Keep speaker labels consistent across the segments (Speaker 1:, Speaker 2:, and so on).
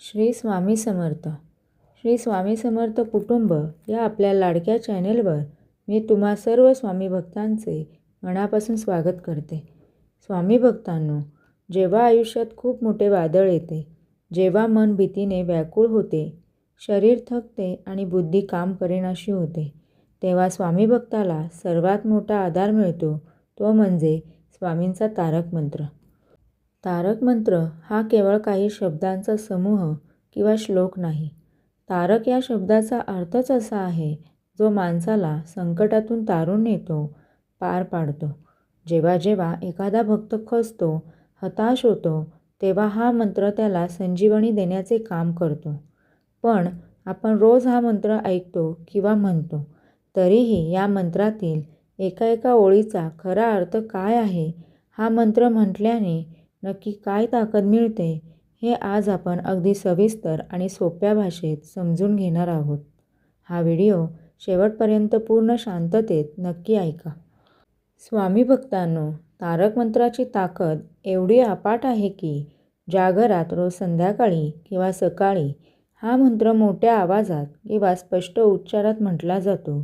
Speaker 1: श्री स्वामी समर्थ. श्री स्वामी समर्थ कुटुंब या आपल्या लाडक्या चॅनेलवर मी तुम्हा सर्व स्वामी भक्तांचे मनापासून स्वागत करते. स्वामी भक्तांनो, जेव्हा आयुष्यात खूप मोठे वादळ येते, जेव्हा मन भीतीने व्याकुळ होते, शरीर थकते आणि बुद्धी काम करेनाशी होते, तेव्हा स्वामी भक्ताला सर्वात मोठा आधार मिळतो, तो म्हणजे स्वामींचा तारक मंत्र. तारक मंत्र हा केवळ काही शब्दांचा समूह किंवा श्लोक नाही. तारक या शब्दाचा अर्थच असा आहे, जो माणसाला संकटातून तारून नेतो, पार पाडतो. जेव्हा जेव्हा एखादा भक्त खचतो, हताश होतो, तेव्हा हा मंत्र त्याला संजीवनी देण्याचे काम करतो. पण आपण रोज हा मंत्र ऐकतो किंवा म्हणतो, तरीही या मंत्रातील एका ओळीचा खरा अर्थ काय आहे, हा मंत्र म्हटल्याने नक्की काय ताकद मिळते, हे आज आपण अगदी सविस्तर आणि सोप्या भाषेत समजून घेणार आहोत. हा व्हिडिओ शेवटपर्यंत पूर्ण शांततेत नक्की ऐका. स्वामी भक्तांनो, तारक मंत्राची ताकद एवढी अफाट आहे की ज्या घरात रोज संध्याकाळी किंवा सकाळी हा मंत्र मोठ्या आवाजात किंवा स्पष्ट उच्चारात म्हटला जातो,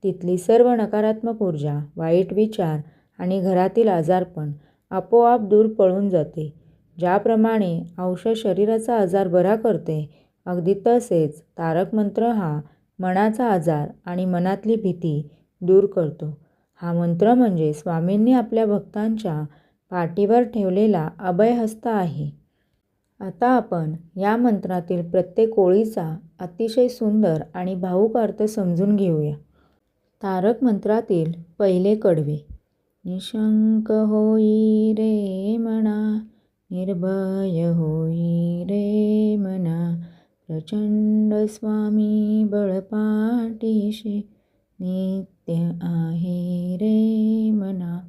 Speaker 1: तिथली सर्व नकारात्मक ऊर्जा, वाईट विचार आणि घरातील आजारपण आपोआप दूर पळून जाते. ज्याप्रमाणे औषध शरीराचा आजार बरा करते, अगदी तसेच तारक मंत्र हा मनाचा आजार आणि मनातली भीती दूर करतो. हा मंत्र म्हणजे स्वामींनी आपल्या भक्तांच्या पाठीवर ठेवलेला अभयहस्त आहे. आता आपण या मंत्रातील प्रत्येक ओळीचा अतिशय सुंदर आणि भावुक अर्थ समजून घेऊया. तारक मंत्रातील पहिले कडवे. निशंक होई रे मना, निर्भय होई रे मना, प्रचंड स्वामी बळपाठीशी, नित्य आहे रे मना,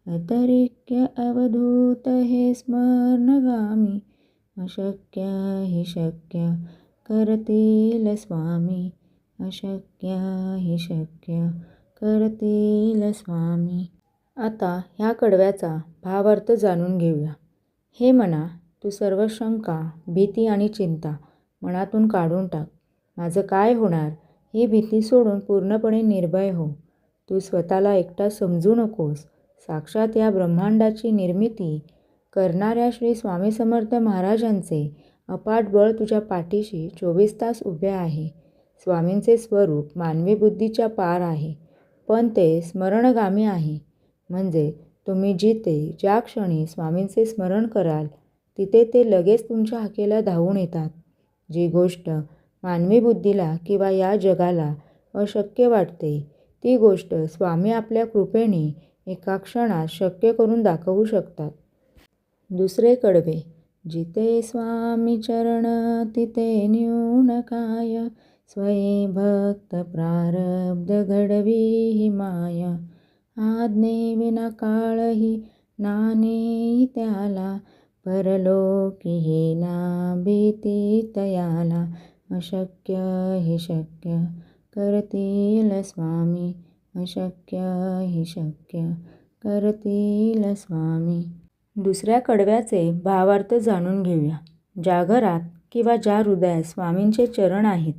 Speaker 1: अतरिक्य अवधूत हे स्मरणगामी, अशक्य हि शक्य करतील स्वामी, अशक्य हि शक्य करतील स्वामी. आता ह्या कडव्याचा भावार्थ जाणून घेऊया. हे मना, तू सर्व शंका, भीती आणि चिंता मनातून काढून टाक. माझं काय होणार ही भीती सोडून पूर्णपणे निर्भय हो. तू स्वतःला एकटा समजू नकोस. साक्षात या ब्रह्मांडाची निर्मिती करणाऱ्या श्री स्वामी समर्थ महाराजांचे अफाट बळ तुझ्या पाठीशी 24 तास उभे आहे. स्वामींचे स्वरूप मानवी बुद्धीच्या पार आहे, पण ते स्मरणगामी आहे. म्हणजे तुम्ही जिथे ज्या क्षणी स्वामींचे स्मरण कराल, तिथे ते लगेच तुमच्या हाकेला धावून येतात. जी गोष्ट मानवी बुद्धीला किंवा या जगाला अशक्य वाटते, ती गोष्ट स्वामी आपल्या कृपेने एका क्षणात शक्य करून दाखवू शकतात. दुसरे कडवे. जिथे स्वामी चरण तिथे न्यून काय, स्वये भक्त प्रारब्ध घडवी ही माया, आज्ञे विना काळही नाने त्याला, परलोकी ही ना भीती तयाला, अशक्य हि शक्य करतील स्वामी, अशक्य हि शक्य करतील स्वामी. दुसऱ्या कडव्याचे भावार्थ जाणून घेऊया. ज्या घरात किंवा ज्या हृदयात स्वामींचे चरण आहेत,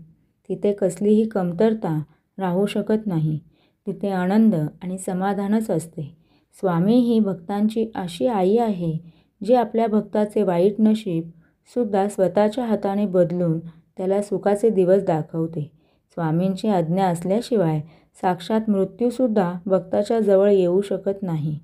Speaker 1: तिथे कसलीही कमतरता राहू शकत नाही. तिथे आनंद आणि समाधानच असते. स्वामी ही भक्तांची अशी आई आहे, जी आपल्या भक्ताचे वाईट नशीब सुद्धा स्वतःच्या हाताने बदलून त्याला सुखाचे दिवस दाखवते. स्वामींची आज्ञा असल्याशिवाय साक्षात मृत्यूसुद्धा भक्ताच्या जवळ येऊ शकत नाही.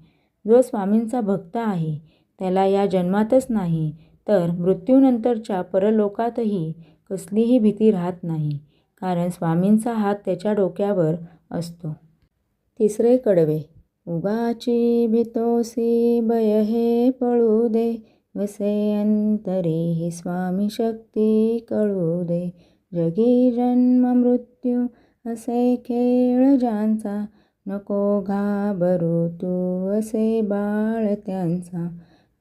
Speaker 1: जो स्वामींचा भक्त आहे, त्याला या जन्मातच नाही तर मृत्यूनंतरच्या परलोकातही कसलीही भीती राहत नाही, कारण स्वामींचा हात त्याच्या डोक्यावर असतो. तिसरे कडवे. उगाची भीतोसी भय हे पळू दे, वसे अंतरी ही स्वामी शक्ती कळू दे, जगी जन्म मृत्यू असे खेळ ज्यांचा, नको घाबरू तू असे बाळ त्यांचा,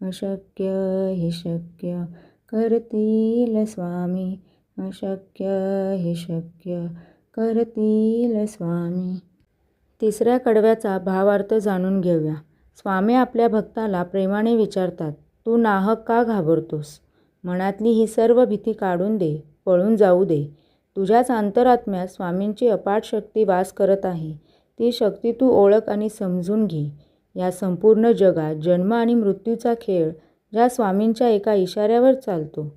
Speaker 1: अशक्य हि शक्य करतील स्वामी, अशक्य हि शक्य करतील स्वामी. तिसऱ्या कडव्याचा भावार्थ जाणून घेऊया. स्वामी आपल्या भक्ताला प्रेमाने विचारतात, तू नाहक का घाबरतोस? मनातली ही सर्व भीती काढून दे, पळून जाऊ दे. तुझ्याच अंतरात्म्यात स्वामींची अपाट शक्ती वास करत आहे. ती शक्ती तू ओळख आणि समजून घे. या संपूर्ण जगात जन्म आणि मृत्यूचा खेळ ज्या स्वामींच्या एका इशाऱ्यावर चालतो,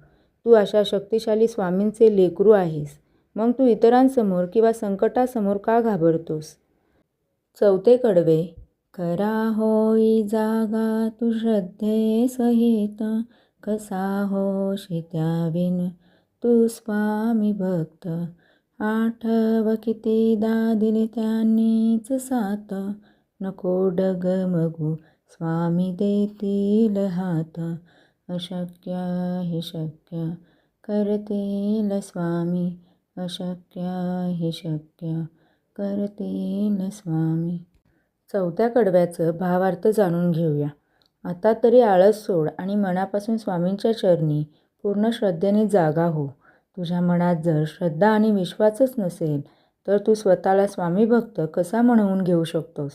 Speaker 1: तू अशा शक्तिशाली स्वामींचे लेकरू आहेस. मग तू इतरांसमोर किंवा संकटासमोर का घाबरतोस? 4 कडवे. खरा होई जागा तू श्रद्धे सहित, कसा होशी त्याविन तू स्वामी भक्त. आठव कितीदा दिली त्यांनीच साथ, नको डगमगू स्वामी देतील हात. अशक्य हि शक्य करतील स्वामी, अशक्य हि शक्य करतील स्वामी. 4थ्या कडव्याचं भावार्थ जाणून घेऊया. आता तरी आळस सोड आणि मनापासून स्वामींच्या चरणी पूर्ण श्रद्धेने जागा हो. तुझ्या मनात जर श्रद्धा आणि विश्वासच नसेल तर तू स्वतःला स्वामी भक्त कसा म्हणवून घेऊ शकतोस?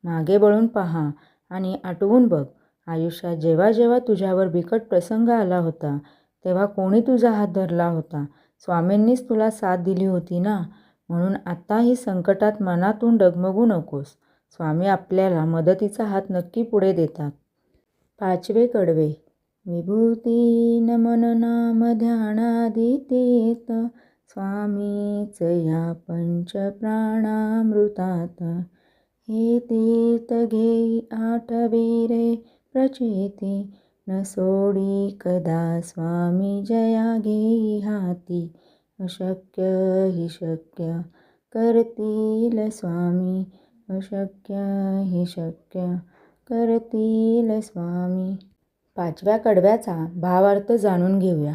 Speaker 1: मागे वळून पहा आणि आठवून बघ, आयुष्यात जेव्हा जेव्हा तुझ्यावर बिकट प्रसंग आला होता तेव्हा कोणी तुझा हात धरला होता? स्वामींनीच तुला साथ दिली होती ना. म्हणून आत्ताही संकटात मनातून डगमगू नकोस. स्वामी आपल्याला मदतीचा हात नक्की पुढे देतात. 5वे कडवे. विभूती नमन नाम ध्यानादितीत, स्वामीच या पंच प्राणामृतात. हे तीर्थ घेई आठवी रे प्रचिती, न सोडी कदा स्वामी जया घेई हाती. अशक्य हि शक्य करतील स्वामी, अशक्य हि शक्य करतील स्वामी. 5व्या कडव्याचा भावार्थ जाणून घेऊया.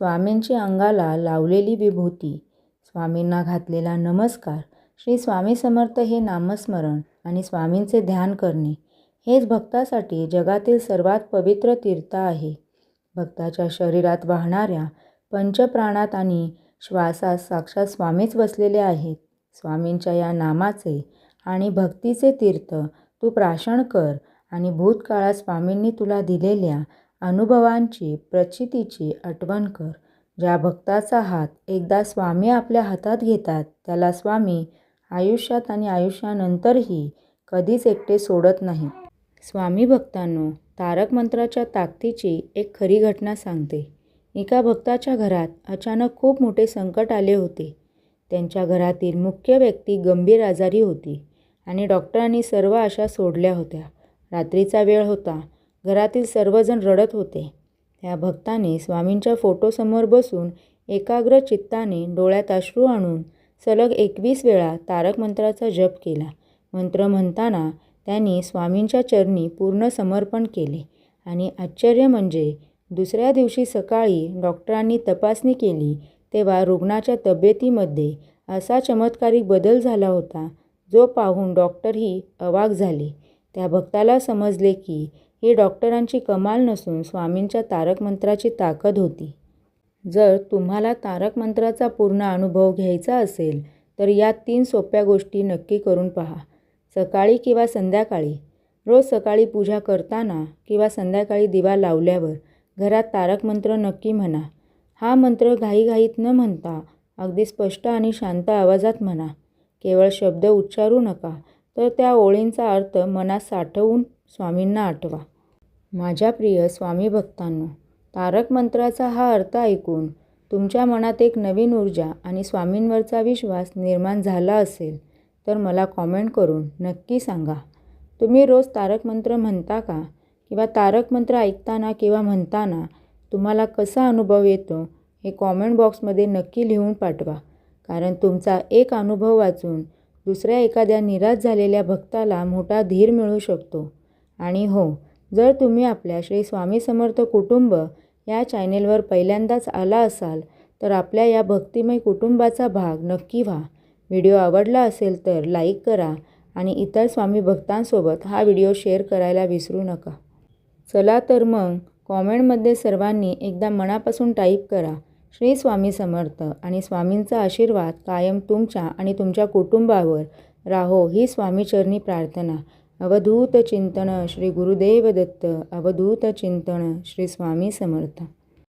Speaker 1: स्वामींची अंगाला लावलेली विभूती, स्वामींना घातलेला नमस्कार, श्री स्वामी समर्थ हे नामस्मरण आणि स्वामींचे ध्यान करणे हेच भक्तासाठी जगातील सर्वात पवित्र तीर्थ आहे. भक्ताच्या शरीरात वाहणाऱ्या पंचप्राणात आणि श्वासात साक्षात स्वामीच बसलेले आहेत. स्वामींच्या या नामाचे आणि भक्तीचे तीर्थ तू प्राशन कर आणि भूतकाळात स्वामींनी तुला दिलेल्या अनुभवांची, प्रचितीची आठवण कर. ज्या भक्ताचा हात एकदा स्वामी आपल्या हातात घेतात त्याला स्वामी आयुष्यात आणि आयुष्यानंतरही कधीच एकटे सोडत नाहीत. स्वामी भक्तांनो, तारक मंत्राच्या ताकदीची एक खरी घटना सांगते. एका भक्ताच्या घरात अचानक खूप मोठे संकट आले होते. त्यांच्या घरातील मुख्य व्यक्ती गंभीर आजारी होती आणि डॉक्टरांनी सर्व आशा सोडल्या होत्या. रात्रीचा वेळ होता. घरातील सर्वजण रडत होते. त्या भक्ताने स्वामींच्या फोटोसमोर बसून एकाग्र चित्ताने डोळ्यात अश्रू आणून सलग 21 वेळा तारक मंत्राचा जप केला. मंत्र म्हणताना त्यांनी स्वामींच्या चरणी पूर्ण समर्पण केले आणि आश्चर्य म्हणजे दुसऱ्या दिवशी सकाळी डॉक्टरांनी तपासणी केली तेव्हा रुग्णाच्या तब्येतीमध्ये असा चमत्कारिक बदल झाला होता जो पाहून डॉक्टरही अवाक झाले. त्या भक्ताला समजले की ही डॉक्टरांची कमाल नसून स्वामींच्या तारक मंत्राची ताकद होती. जर तुम्हाला तारक मंत्राचा पूर्ण अनुभव घ्यायचा असेल तर या 3 सोप्या गोष्टी नक्की करून पहा. सकाळी किंवा संध्याकाळी. रोज सकाळी पूजा करताना किंवा संध्याकाळी दिवा लावल्यावर घरात तारक मंत्र नक्की म्हणा. हा मंत्र घाईघाईत न म्हणता अगदी स्पष्ट आणि शांत आवाजात म्हणा. केवळ शब्द उच्चारू नका, तर त्या ओळींचा अर्थ मनात साठवून स्वामींना आठवा. माझ्या प्रिय स्वामी भक्तांनो, तारक मंत्राचा हा अर्थ ऐकून तुमच्या मनात एक नवीन ऊर्जा आणि स्वामींवरचा विश्वास निर्माण झाला असेल तर मला कॉमेंट करून नक्की सांगा. तुम्ही रोज तारक मंत्र म्हणता का? किंवा तारक मंत्र ऐकताना किंवा म्हणताना तुम्हाला कसा अनुभव येतो हे कॉमेंट बॉक्समध्ये नक्की लिहून पाठवा. कारण तुमचा एक अनुभव वाचून दुसऱ्या एखाद्या निराश झालेल्या भक्ताला मोठा धीर मिळू शकतो. आणि हो, जर तुम्ही आपल्या श्री स्वामी समर्थ कुटुंब या चॅनेलवर पहिल्यांदाच आला असाल तर आपल्या या भक्तिमय कुटुंबाचा भाग नक्की व्हा. व्हिडिओ आवडला असेल तर लाईक करा आणि इतर स्वामी भक्तांसोबत हा व्हिडिओ शेअर करायला विसरू नका. चला तर मग कॉमेंटमध्ये सर्वांनी एकदा मनापासून टाईप करा, श्री स्वामी समर्थ, आणि स्वामींचा आशीर्वाद कायम तुमच्या आणि तुमच्या कुटुंबावर राहो ही स्वामीचरणी प्रार्थना. अवधूत चिंतन श्री गुरुदेव दत्त. अवधूत चिंतन श्री स्वामी समर्थ.